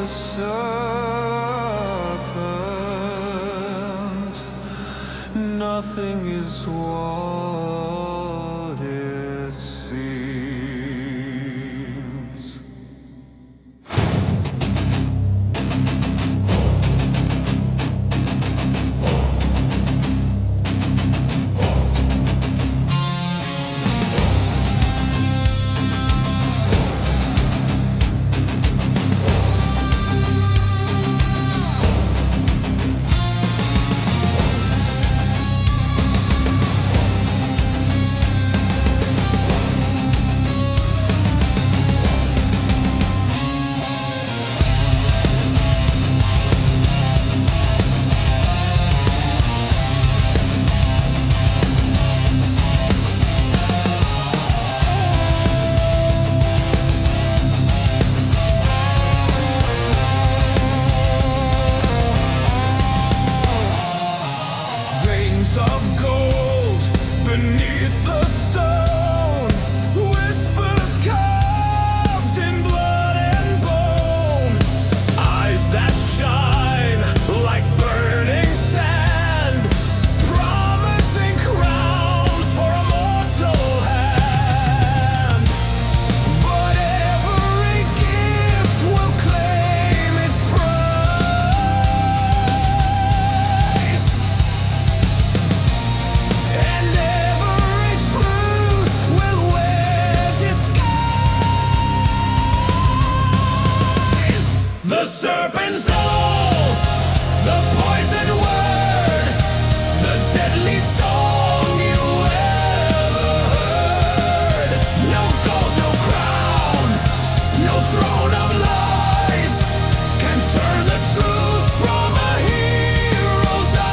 the serpent. Nothing is what it seems. Of gold beneath the stone, whispers carved in blood and bone, eyes that shine like burning sand, promising crowns for a mortal hand. But every gift will claim its price, and every truth will wear disguise. The serpent's oath, the poisoned word, the deadly song you ever heard. No gold, no crown, no throne of lies can turn the truth from a hero's eyes.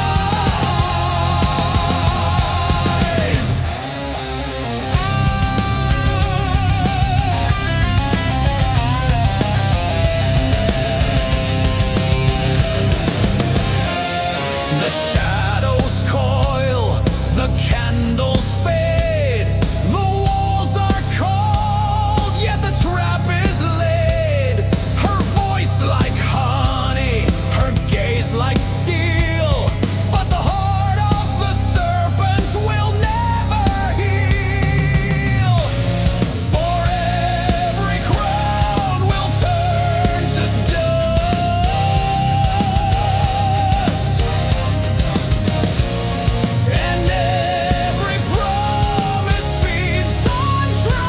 The shadows coil, the candles fade, the walls are cold, yet the trap is laid. Her voice like honey, her gaze like steel, but the heart of the serpent will never heal. For every crown will turn to dust, and every promise feeds on trust.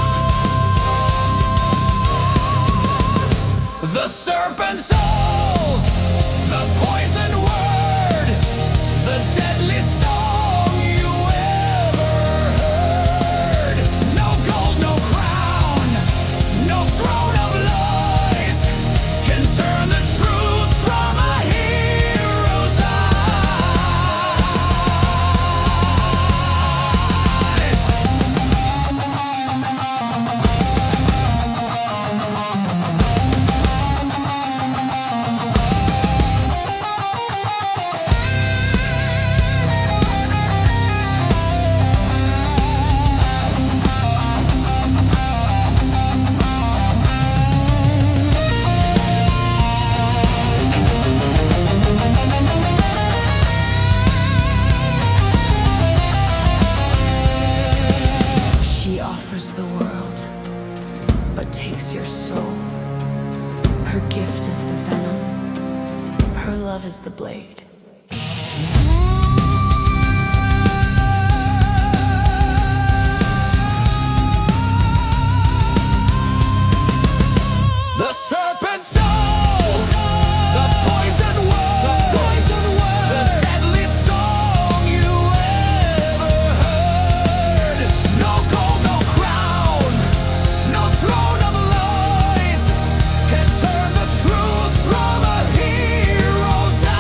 The serpent's oath, the poisoned word, the deadly song you ever heard. No gold, no crown, no throne of lies can turn the truth from a hero's eyes. She offers the world, but takes your soul. Her gift is the venom, her love is the blade. The serpent's soul, the poison word, the deadly song you ever heard. No gold, no crown, no throne of lies can turn the truth from a hero's eyes.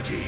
eternity.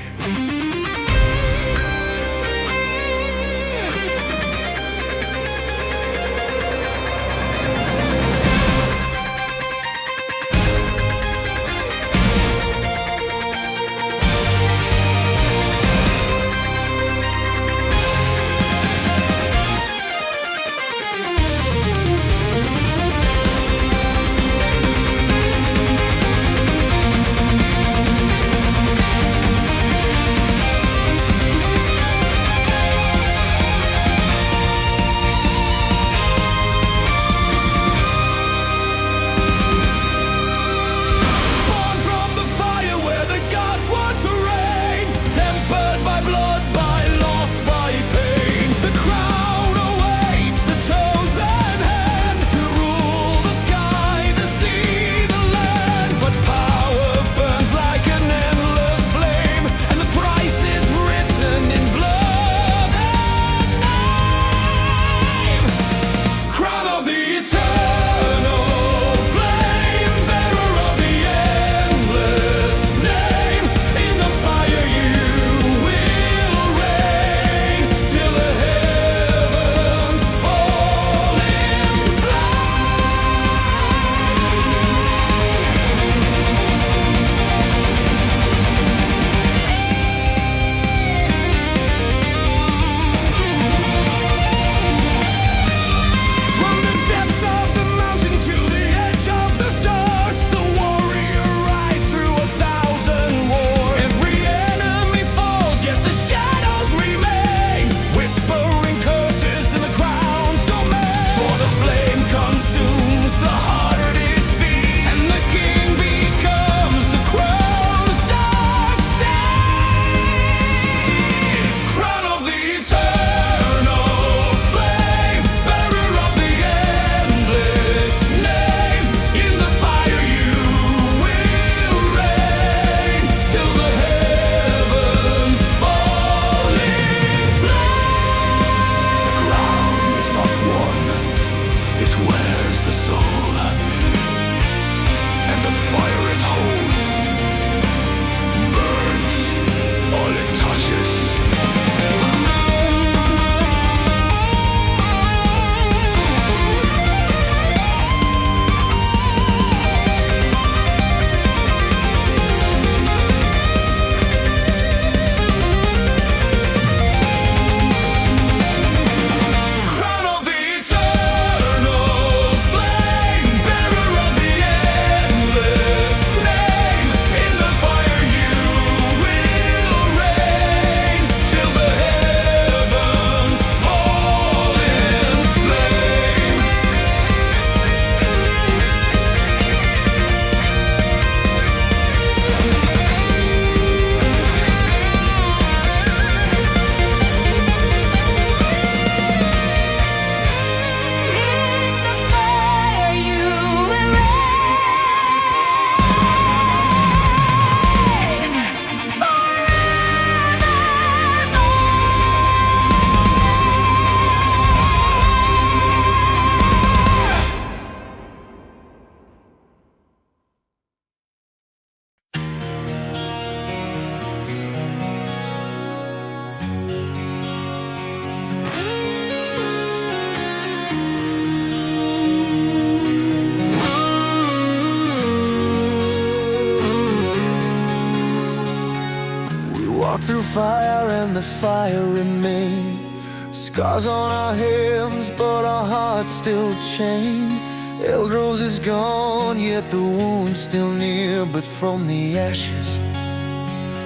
Through fire and the fire remained. Scars on our hands, but our hearts still chained. Eldros is gone, yet the wound's still near. But from the ashes,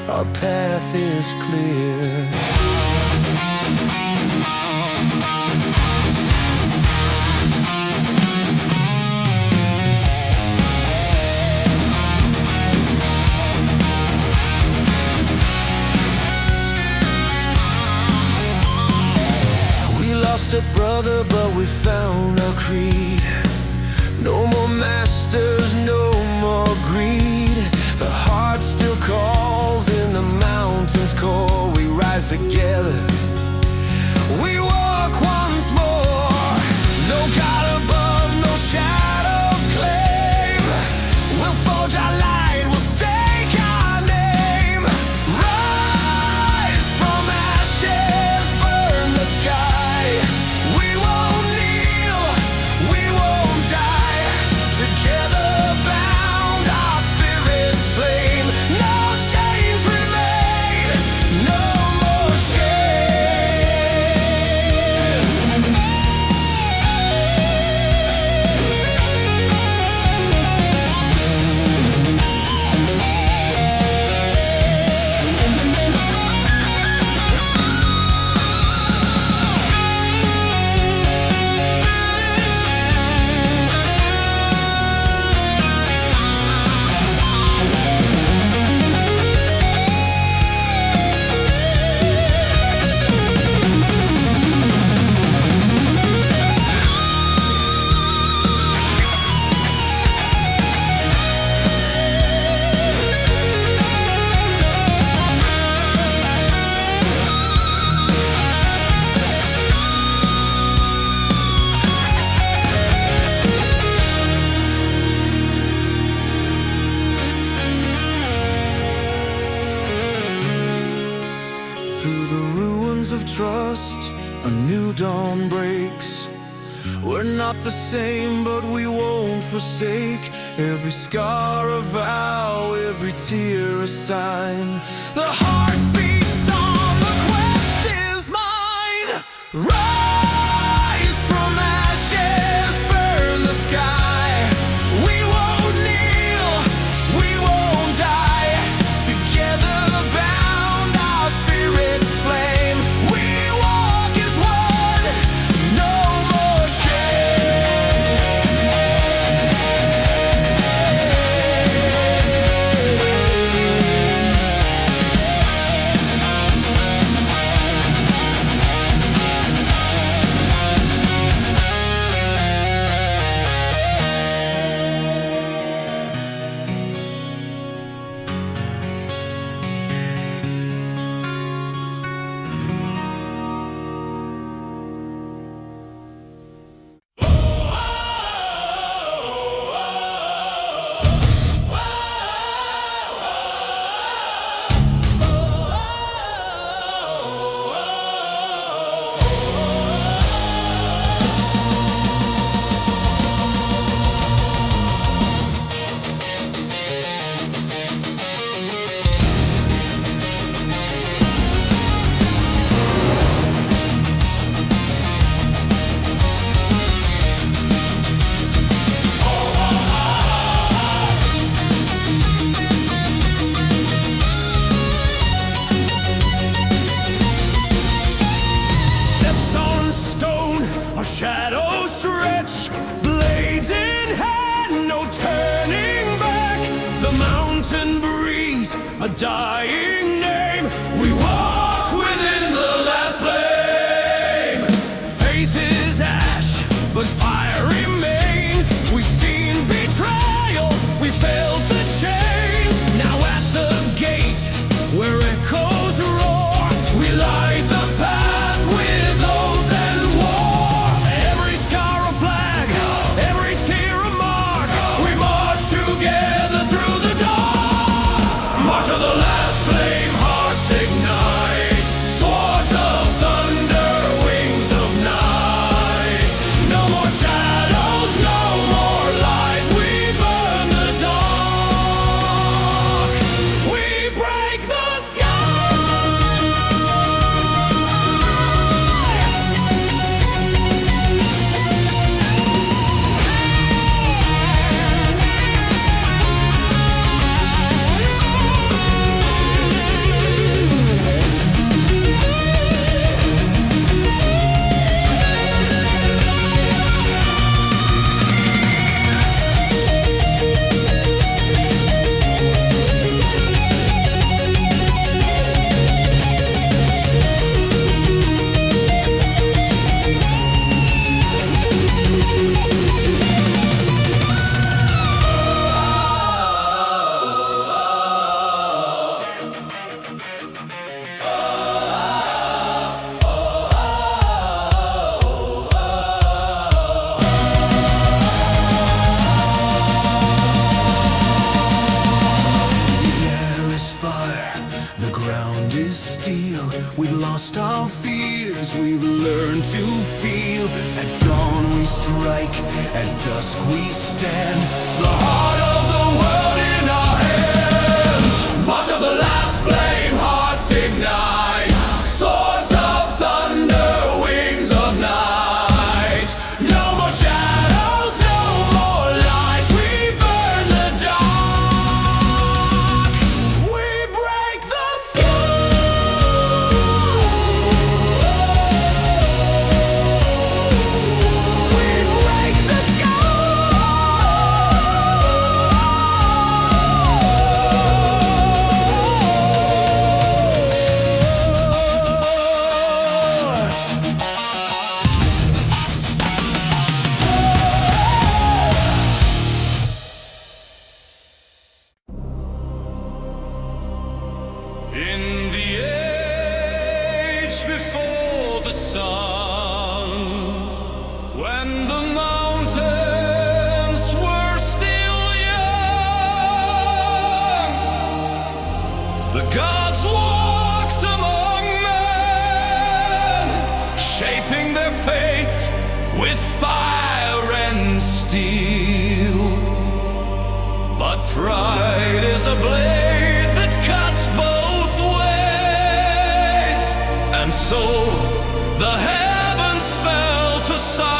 our path is clear. Lost a brother, but we found our creed. No more masters, no more greed. The heart still calls in the mountains core. We rise together, we walk once more. No God above, no shadows claim. We'll forge our light, we'll stake our name. Run Through the ruins of trust, a new dawn breaks. We're not the same, but we won't forsake. Every scar a vow, every tear a sign. The heart beats on, the quest is mine. Rise from ashes, burn the sky. We won't kneel, we won't die. Together bound, our spirits flame. We walk as one, no more shadows stretch, blades in hand, no turning back. The mountain breeze, a dying name. We walk within the last flame. Faith is ash, but fire remains. We've seen betrayal, we felt the chains. Now at the gate, where echoes roar, we light the path with oath and war. Every scar a flag, every tear a mark. We march together through the dark. March of the last flame, hearts ignite. Swords of thunder, wings of night. No more shadows, no more lies. We burn the dark. We break the sky. The ground is steel. We've lost our fears, we've learned to feel. At dawn we strike, at dusk we stand. The heart of the world in our hands. March of the last flame, hearts ignite. Swords of thunder, wings of night. No more shadows, no more lies. We burn the dark. We break the sky. We break the sky. so the heavens fell to silence,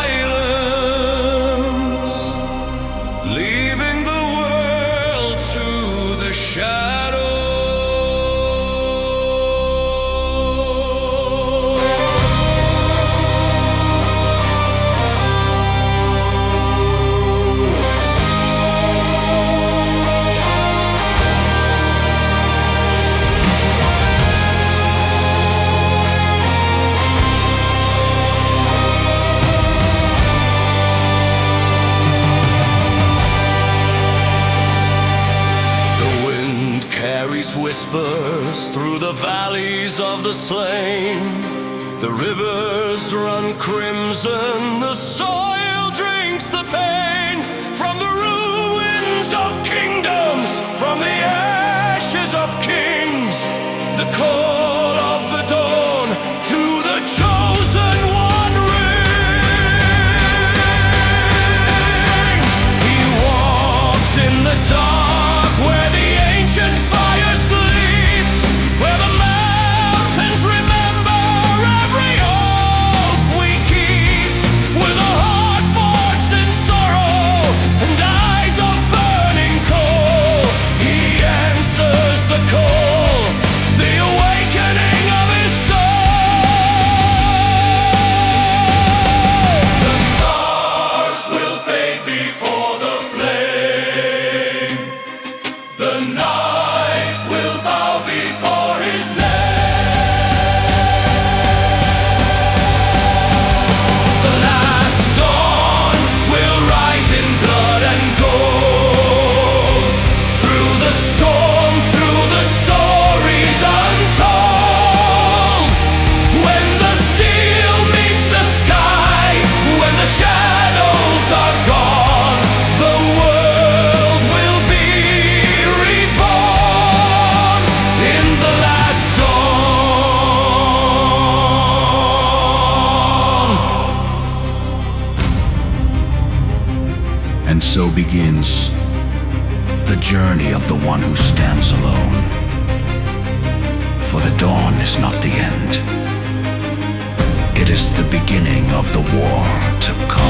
leaving the world to the shadow. Whispers through the valleys of the slain. The rivers run crimson, the soil drinks the pain. From the ruins of kingdoms, from the ashes of kings, the call of the dawn to the chosen one rings. He walks in the dark where the ancient fire sleep, where the mountains remember every oath we keep. With a heart forged in sorrow and eyes of burning coal, he answers the call, the awakening of his soul. The stars will fade before the flame, the night will bow before his name. The last dawn will rise in blood and gold, through the storm, through the stories untold. When the steel meets the sky, when the shadows are gone, the world will be reborn in the last dawn. And so begins the journey of the one who stands alone. For the dawn is not the end. It is the beginning of the war to come.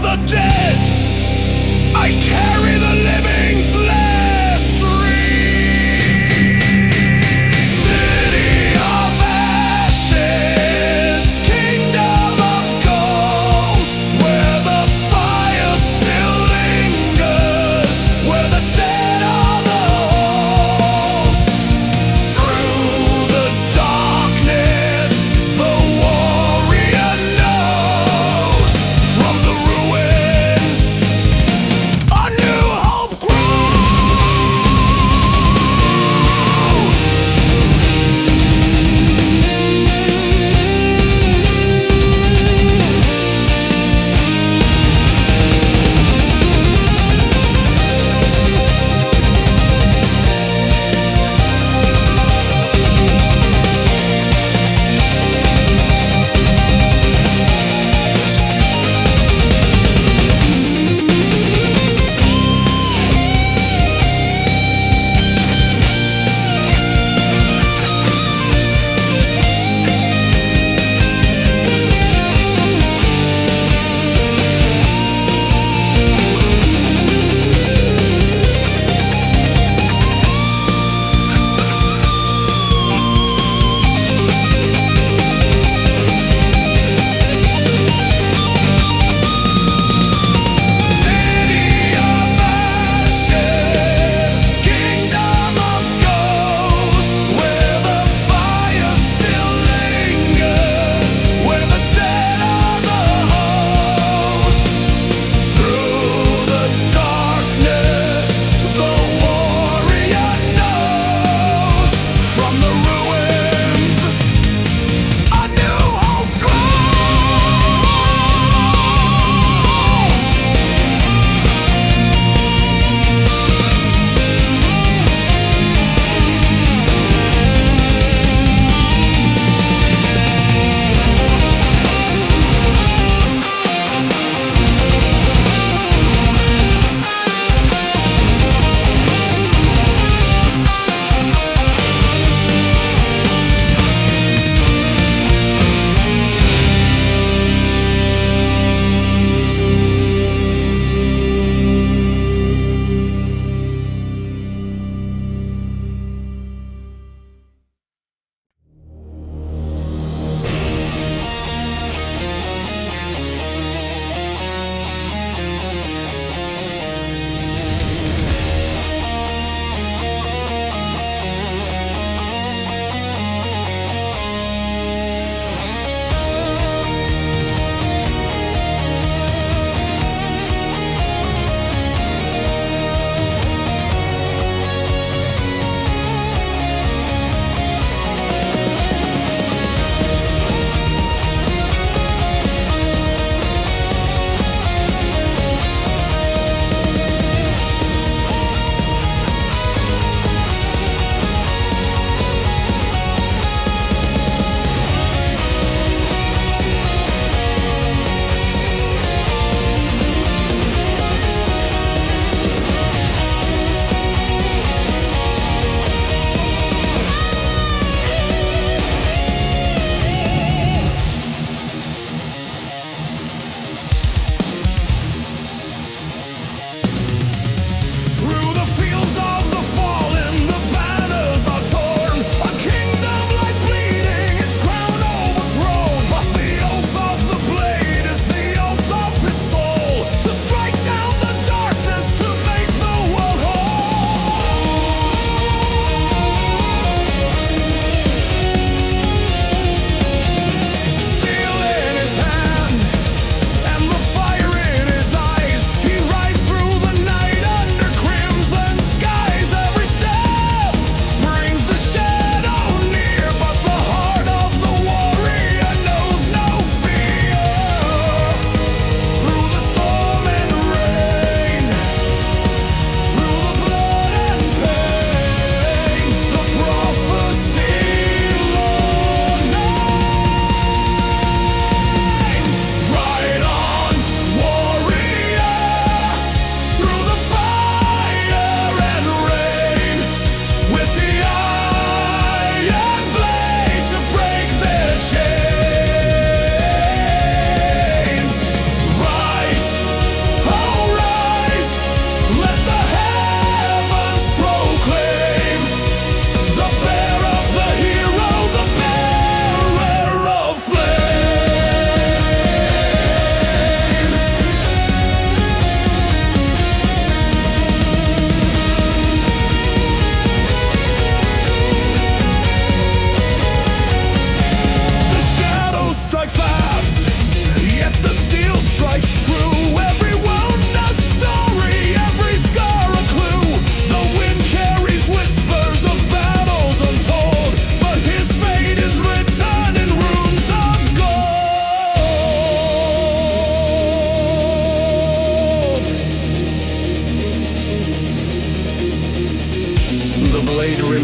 the dead. I carry the living's last dream. City of ashes, kingdom of ghosts, where the fire still lingers, where the dead are the hosts. Through the darkness, the warrior knows. From the ruins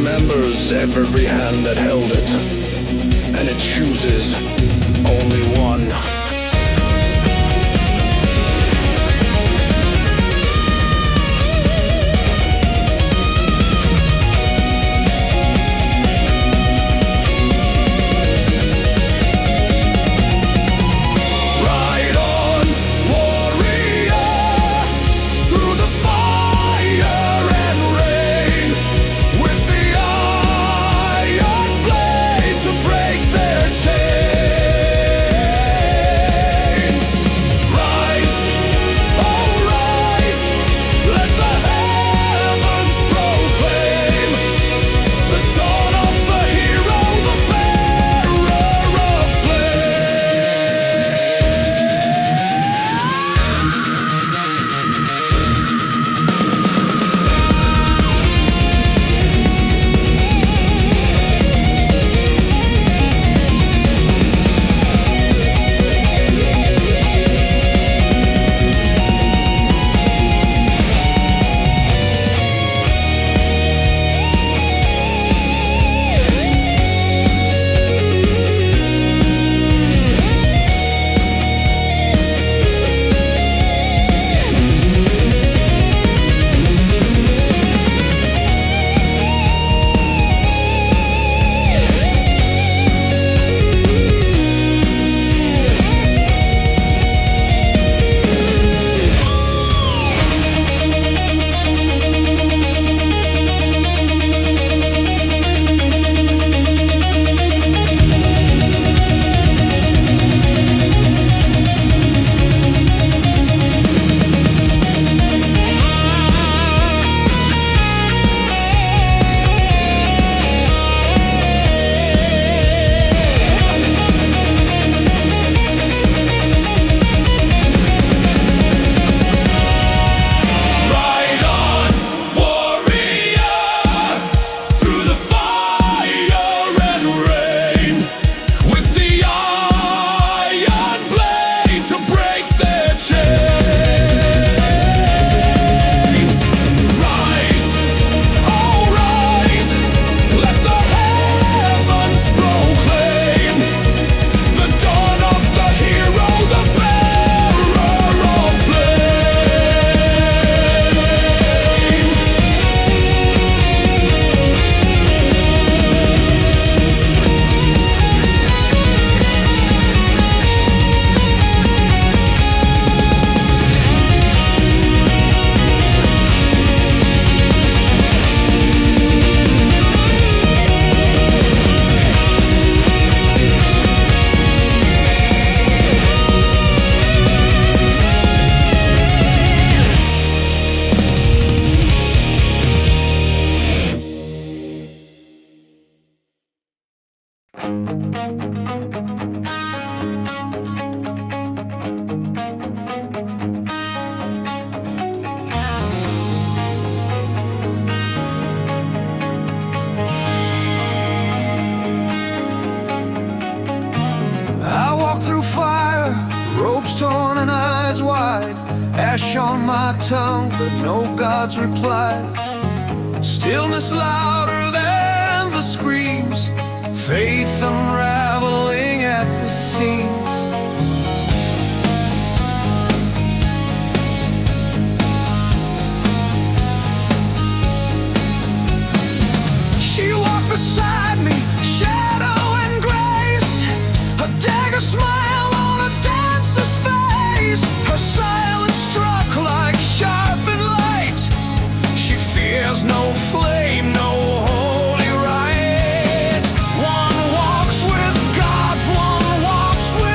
remembers every hand that held it, and it chooses only one. Ash on my tongue, but no God's reply. Stillness louder than the screams, faith unraveling at the seams. She walked beside me, shadow and grace, a dagger smile on a dancer's face. Her silence struck like sharpened light. She fears no flame, no holy right. One walks with God, one walks with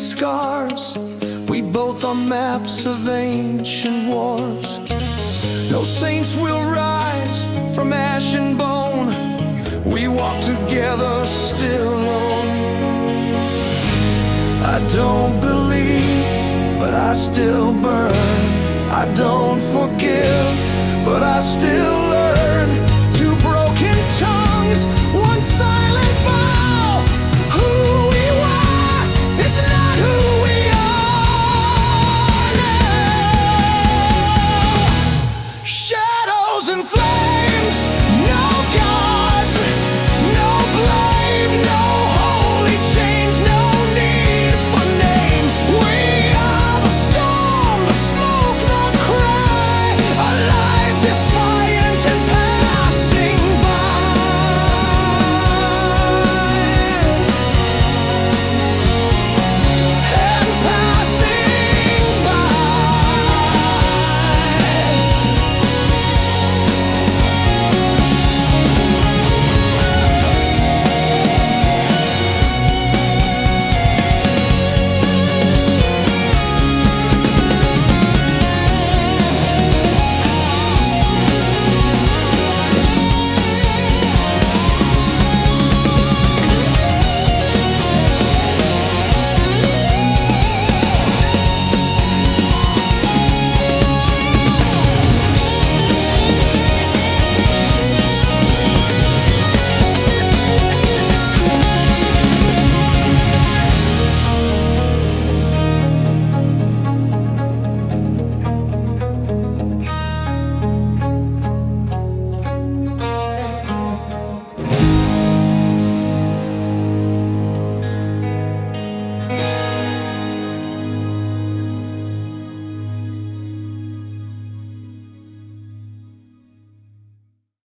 scars. We both are maps of ancient wars. No saints will rise from ash and bone. We walk together still alone. I don't believe, but I still burn. I don't forgive, but I still